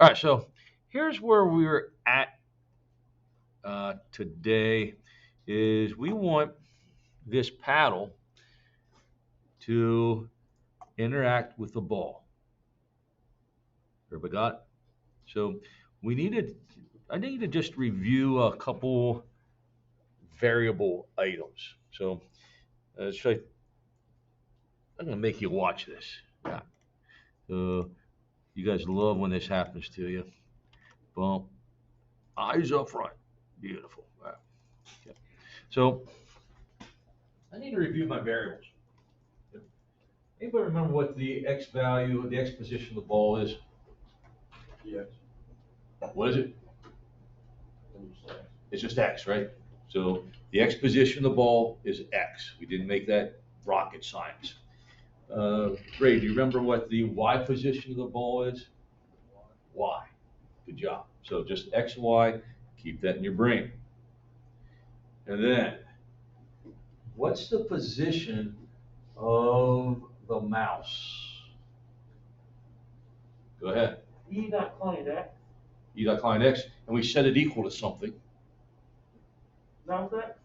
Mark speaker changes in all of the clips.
Speaker 1: All right, so here's where we're at today. Is we want this paddle to interact with the ball. Everybody got it? So we needed. I need to just review a couple variable items. So I'm going to make you watch this. Yeah. You guys love when this happens to you. Boom. Eyes up front. Beautiful. All right. Yeah. So I need to review my variables. Anybody remember what the x value, the x position of the ball is?
Speaker 2: Yes.
Speaker 1: What is it? It's just x, right? So the x position of the ball is x. We didn't make that rocket science. Ray, do you remember what the y position of the ball is? Y. Good job. So just x, y. Keep that in your brain. And then, what's the position of the mouse? Go ahead.
Speaker 2: E dot client X.
Speaker 1: E dot client x, and we set it equal to something.
Speaker 2: Mouse X.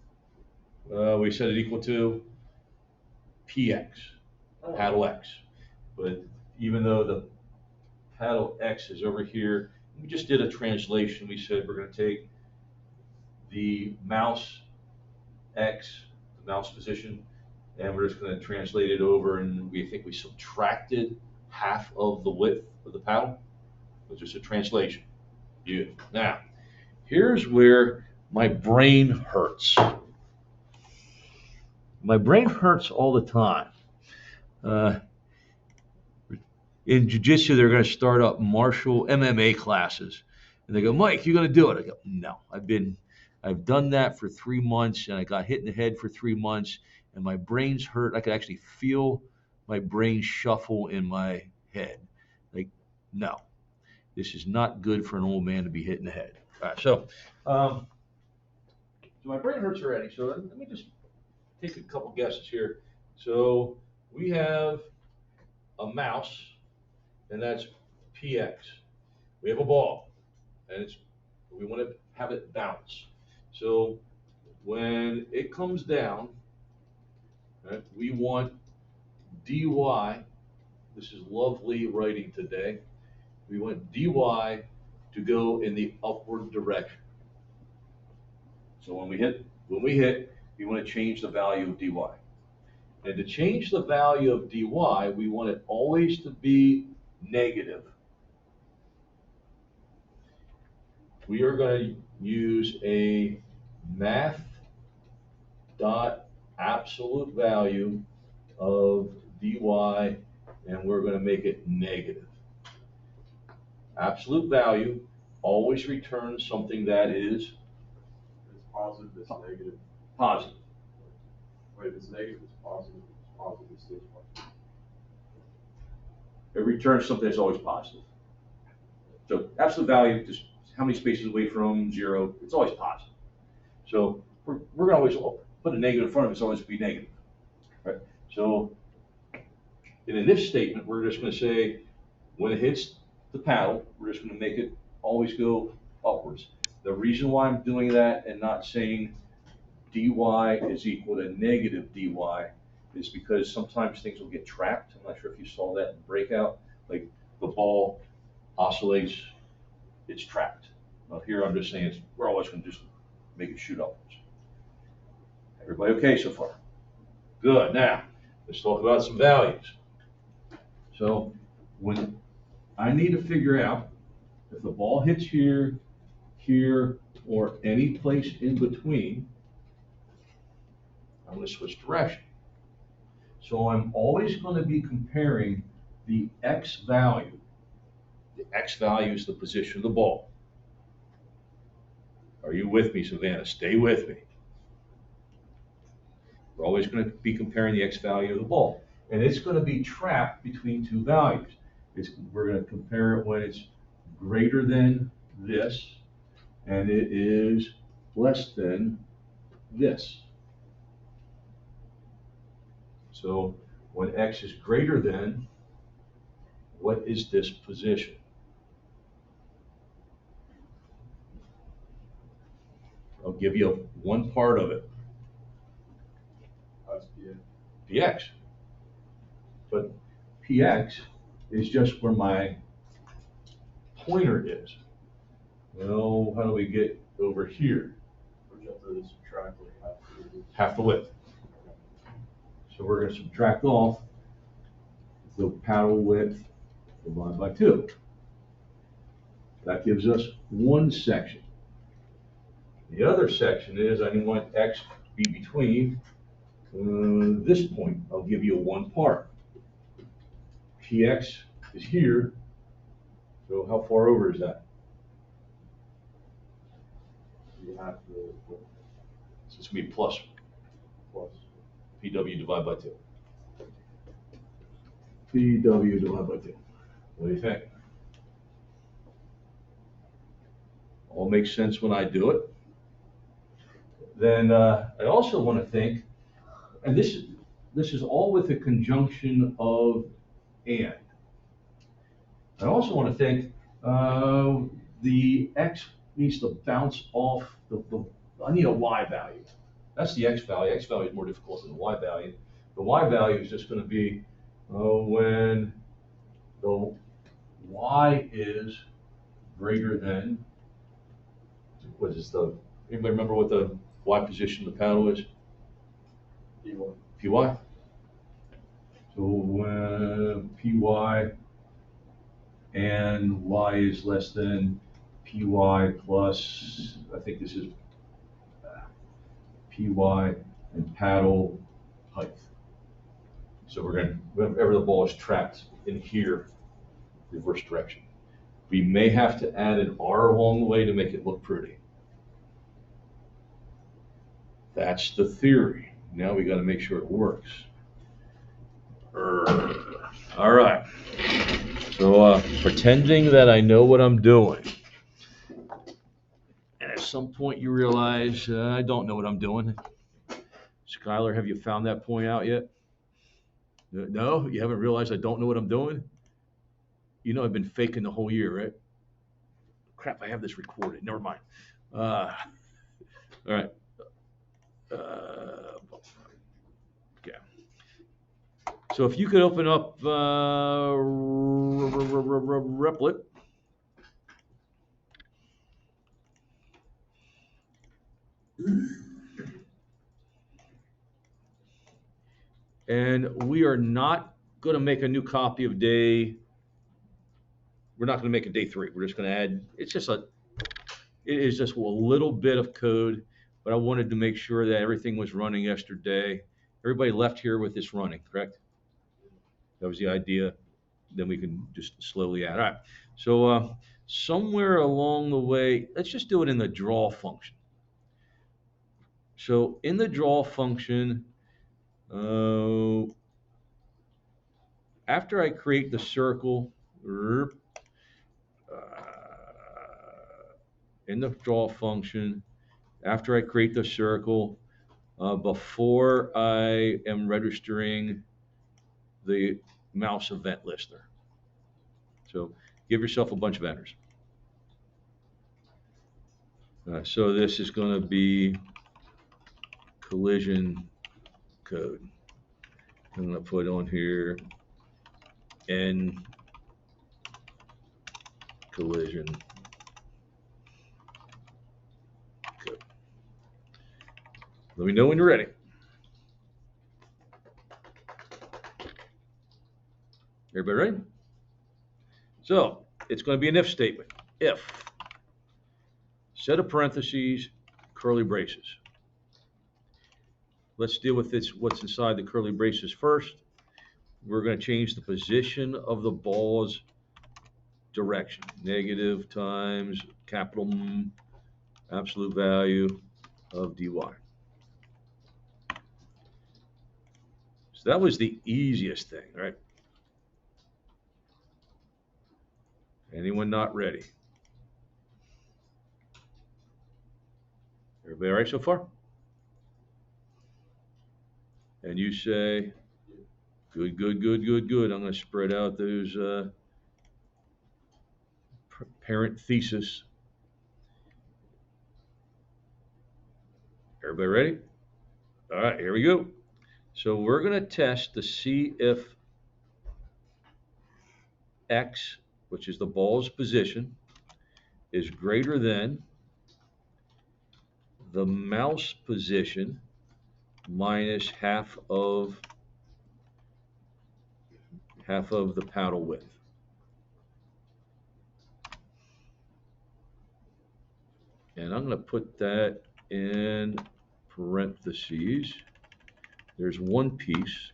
Speaker 1: We set it equal to px, paddle x. But even though the paddle x is over here, we just did a translation. We said we're going to take the mouse x, the mouse position, and we're just going to translate it over, and we think we subtracted half of the width of the paddle. It's just a translation. Beautiful. Now, here's where my brain hurts. My brain hurts all the time. Uh, in jiu-jitsu, they're going to start up martial MMA classes, and they go, "Mike, you're going to do it." I go, "No, I've done that for 3 months, and I got hit in the head for 3 months, and my brain's hurt. I could actually feel my brain shuffle in my head. Like, no, this is not good for an old man to be hit in the head." All right, um, so my brain hurts already. So let me just take a couple guesses here. So we have a mouse, and that's px. We have a ball, and we want to have it bounce. So when it comes down, right, we want dy. This is lovely writing today. We want dy to go in the upward direction. So when we hit, we want to change the value of dy. And to change the value of dy, we want it always to be negative. We are going to use a math dot absolute value of dy, and we're going to make it negative. Absolute value always returns something that is
Speaker 2: It's positive, it's negative.
Speaker 1: positive.
Speaker 2: Wait, if it's negative, it's positive. If it's positive, it's still positive.
Speaker 1: It returns something that's always positive. So absolute value, just how many spaces away from zero, it's always positive. So we're going to always put a negative in front of it, it's always be negative. Right? So in an if statement, we're just going to say when it hits the paddle, we're just going to make it always go upwards. The reason why I'm doing that and not saying dy is equal to negative dy is because sometimes things will get trapped. I'm not sure if you saw that in breakout. Like the ball oscillates, it's trapped. Well, here I'm just saying we're always going to just make it shoot upwards. Everybody okay so far? Good. Now, let's talk about some values. So when I need to figure out if the ball hits here, here, or any place in between, I'm going to switch direction. So I'm always going to be comparing the x value. The x value is the position of the ball. Are you with me, Savannah? Stay with me. We're always going to be comparing the x value of the ball. And it's going to be trapped between two values. We're going to compare it when it's greater than this, and it is less than this. So when x is greater than, what is this position? give you one part of it,
Speaker 2: That's the,
Speaker 1: px. But px is just where my pointer is. Well, how do we get over here?
Speaker 2: we have to subtract like
Speaker 1: Half the width. So we're going to subtract off the paddle width divided by 2. That gives us one section. The other section is I want x to be between this point. I'll give you one part. Px is here. So how far over is that?
Speaker 2: You have to
Speaker 1: So it's going to be plus
Speaker 2: plus.
Speaker 1: Pw divided by 2. Pw divided by 2. What do you think? All makes sense when I do it. Then I also want to think, and this is all with the conjunction of and. I also want to think the x needs to bounce off I need a y value. That's the x value. X value is more difficult than the y value. The y value is just going to be when the y is greater than, what is anybody remember what the y position of the paddle is?
Speaker 2: D1.
Speaker 1: Py. So when py and y is less than py plus, I think this is py and paddle height. So we're going to, whenever the ball is trapped in here, reverse direction. We may have to add an r along the way to make it look pretty. That's the theory. Now we got to make sure it works. All right. So pretending that I know what I'm doing. And at some point you realize I don't know what I'm doing. Skylar, have you found that point out yet? No? You haven't realized I don't know what I'm doing? You know I've been faking the whole year, right? Crap, I have this recorded. Never mind. All right. Okay. So if you could open up Replit. And we are not going to make a new copy of we're not going to make a day 3. We're just going to add, it is just a little bit of code, but I wanted to make sure that everything was running yesterday. Everybody left here with this running, correct? That was the idea. Then we can just slowly add. All right. So somewhere along the way, let's just do it in the draw function. So in the draw function, after I create the circle, in the draw function, after I create the circle, before I am registering the mouse event listener. So give yourself a bunch of enters. So this is going to be collision code. I'm going to put on here N collision code. Let me know when you're ready. Everybody ready? So it's going to be an if statement. If, set of parentheses, curly braces. Let's deal with what's inside the curly braces first. We're going to change the position of the ball's direction. Negative times capital M, absolute value of dy. So that was the easiest thing, right? Anyone not ready? Everybody all right so far? And you say, good, good, good, good, good. I'm going to spread out those parent thesis. Everybody ready? All right, here we go. So we're going to test to see if X, which is the ball's position, is greater than the mouse position minus half of the paddle width. And I'm going to put that in parentheses. There's one piece.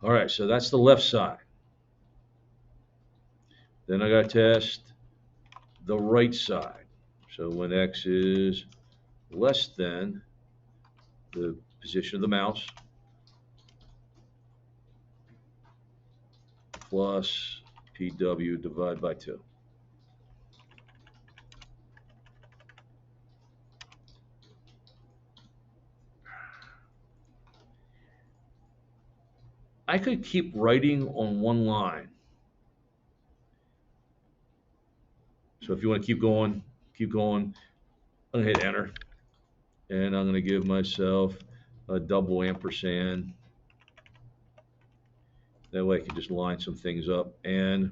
Speaker 1: All right, so that's the left side. Then I got to test the right side. So when X is less than the position of the mouse plus PW divided by 2. I could keep writing on one line. So if you want to keep going, keep going. I'm going to hit enter. And I'm going to give myself a double ampersand. That way I can just line some things up. And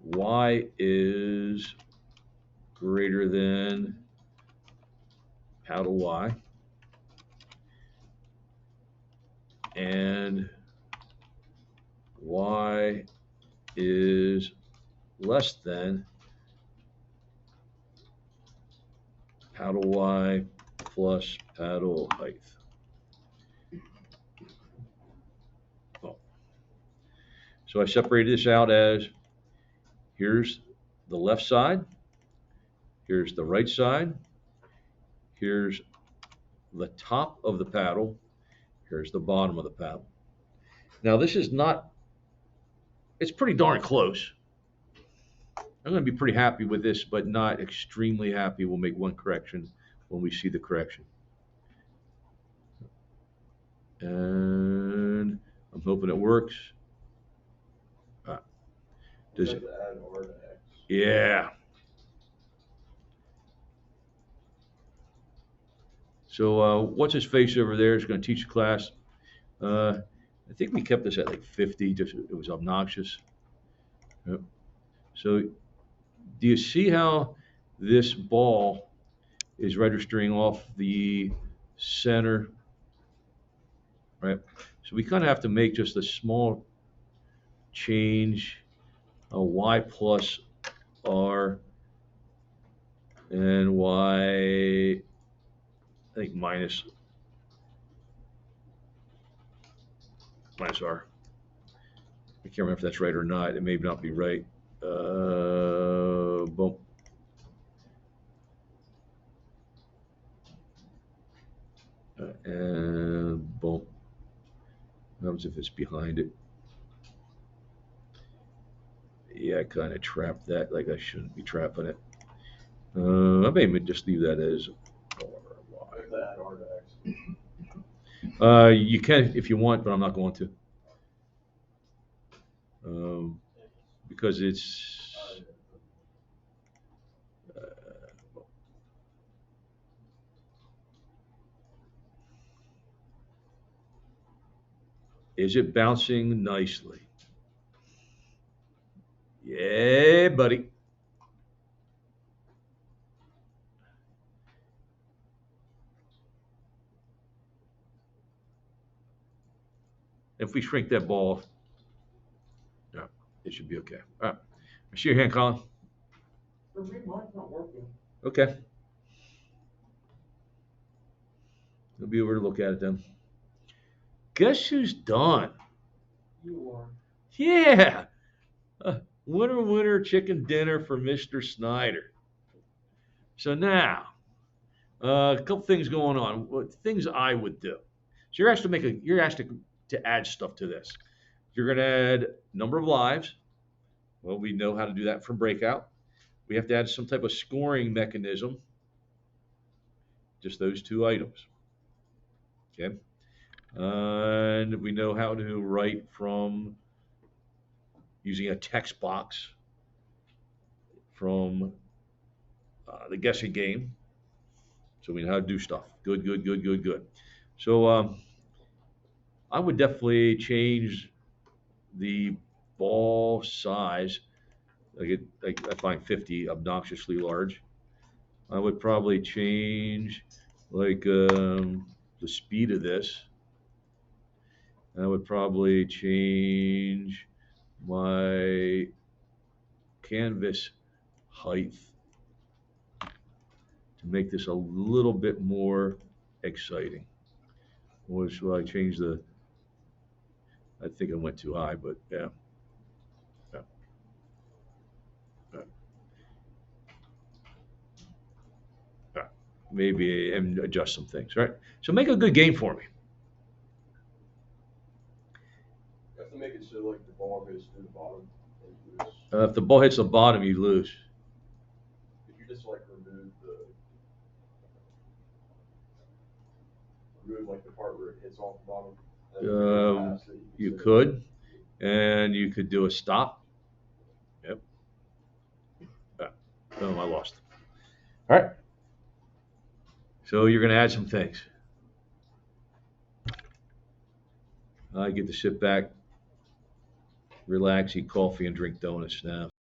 Speaker 1: Y is greater than paddle Y. And Y is less than paddle Y plus paddle height. Oh. So I separated this out as here's the left side, here's the right side, here's the top of the paddle, here's the bottom of the paddle. Now this is not, it's pretty darn close. I'm going to be pretty happy with this, but not extremely happy. We'll make one correction when we see the correction. And I'm hoping it works. Does it?
Speaker 2: Add R to X.
Speaker 1: Yeah. So what's his face over there is going to teach a class. I think we kept this at like 50, just it was obnoxious. Yep. So do you see how this ball is registering off the center, right? So we kind of have to make just a small change, a Y plus R, and Y, I think minus R. I can't remember if that's right or not. It may not be right. Boom. And boom. What happens if it's behind it? Yeah, I kind of trapped that like I shouldn't be trapping it. I may just leave that as R,
Speaker 2: Add R to X.
Speaker 1: Y. You can if you want, but I'm not going to. Because it's is it bouncing nicely? Yeah, buddy. If we shrink that ball, yeah, it should be okay. All right. I see your hand, Colin.
Speaker 2: For me, mine's not working.
Speaker 1: Okay. We'll be over to look at it then. Guess who's done?
Speaker 2: You are.
Speaker 1: Yeah. Winner, winner, chicken dinner for Mr. Snyder. So now, a couple things going on. Things I would do. So you're asked to you're asked to add stuff to this. You're going to add number of lives. Well, we know how to do that from breakout. We have to add some type of scoring mechanism. Just those two items. Okay. And we know how to write from using a text box from the guessing game. So we know how to do stuff. Good, good, good, good, good. So I would definitely change the ball size. I find 50 obnoxiously large. I would probably change like the speed of this. I would probably change my canvas height to make this a little bit more exciting. Or should I change the? I think I went too high, but yeah, yeah, yeah, yeah. Maybe and adjust some things, right? So make a good game for me.
Speaker 2: You have to make it so like the ball goes through the bottom and you lose.
Speaker 1: If the ball hits the bottom, you lose.
Speaker 2: If you just like remove like the part where it hits off the bottom, and then if it goes past it, you
Speaker 1: You
Speaker 2: can say
Speaker 1: could, and you could do a stop. Yep. Yeah. Oh, I lost. All right. So you're going to add some things. I get to sit back, relax, eat coffee, and drink donuts now.